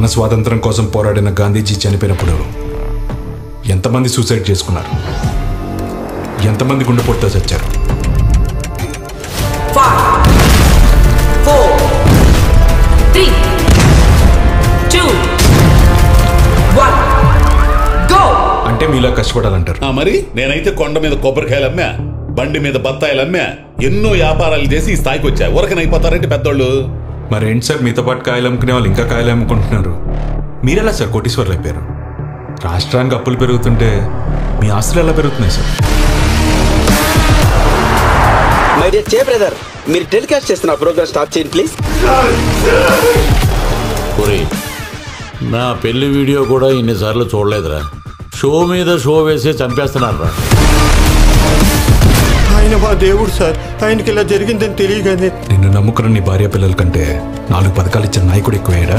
మన స్వాతంత్రం కోసం పోరాడిన గాంధీజీ చనిపోయినప్పుడు ఎంతమంది సూసైడ్ చేసుకున్నారు, ఎంతమంది గుండెపోటుతో చచ్చారు? 5 4 3 2 1 గో. అంటే మీలా కష్టపడాలంటారు. మరి నేనైతే కొండ మీద కొబ్బరికాయలు అమ్మా, బండి మీద బత్తాయిలు అమ్మా, ఎన్నో వ్యాపారాలు చేసి ఈ స్థాయికి వచ్చా. ఊరకనైపోతారంటే పెద్దోళ్ళు. మరేంటి సార్, మీతో పాటు కాయలు అమ్ముకునే వాళ్ళు ఇంకా కాయలు అమ్ముకుంటున్నారు? మీరెలా సార్ కోటీశ్వర్లు అయిపోయారు? రాష్ట్రానికి అప్పులు పెరుగుతుంటే మీ ఆస్తులు ఎలా పెరుగుతున్నాయి సార్? మై డియర్ చే బ్రదర్, మీరు టెలికాస్ట్ చేస్తున్న ప్రోగ్రామ్ స్టాప్ చేయండి ప్లీజ్. నా పెళ్లి వీడియో కూడా ఇన్నిసార్లు చూడలేదురా. షో మీద షో వేసి చంపేస్తున్నారా. ఆయన మా దేవుడు సార్, ఆయనకి ఇలా జరిగిందని తెలియగానే. నిన్ను నమ్ముకున్న నీ భార్య పిల్లల కంటే 4 పథకాలు ఇచ్చిన నాయకుడు ఎక్కువయ్యాడా?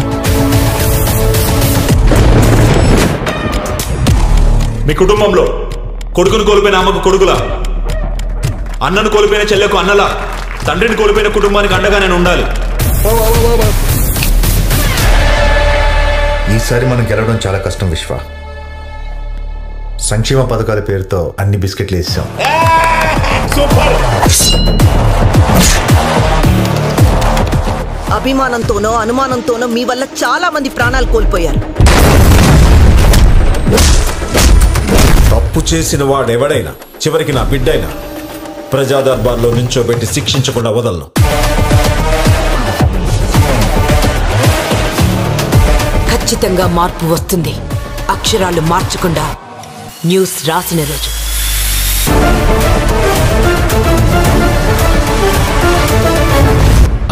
మీ కుటుంబంలో కొడుకును కోల్పోయిన అమ్మకు కొడుకులా, అన్నను కోల్పోయిన చెల్లెకు అన్నలా, తండ్రిని కోల్పోయిన కుటుంబానికి అండగా నేను ఉండాలి. ఈసారి మనం గెలవడం చాలా కష్టం విశ్వ. సంక్షేమ పథకాల పేరుతో అన్ని బిస్కెట్లు వేసాం. అభిమానంతోనో అనుమానంతోనో మీ వల్ల చాలా మంది ప్రాణాలు కోల్పోయారు. తప్పు చేసిన వాడెవడైనా చివరికి నా బిడ్డైనా ప్రజా దర్బార్లో నించోబెట్టి శిక్షించకుండా వదలను. ఖచ్చితంగా మార్పు వస్తుంది. అక్షరాలు మార్చకుండా న్యూస్ రాసిన రోజు.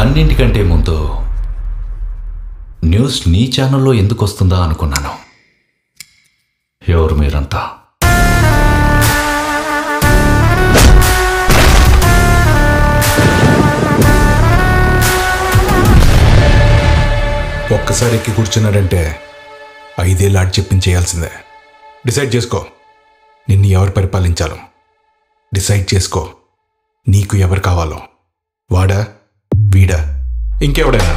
అన్నింటికంటే ముందు న్యూస్ నీ ఛానల్లో ఎందుకు వస్తుందా అనుకున్నాను. ఎవరు మీరంతా? ఒక్కసారి ఎక్కి కూర్చున్నాడంటే 5 ఏళ్ళు ఆడి చెప్పించేయాల్సిందే. డిసైడ్ చేసుకో, నిన్ను ఎవరు పరిపాలించాలో. డిసైడ్ చేసుకో, నీకు ఎవరు కావాలో. వాడా, వీడా, ఇంకెవడైనా.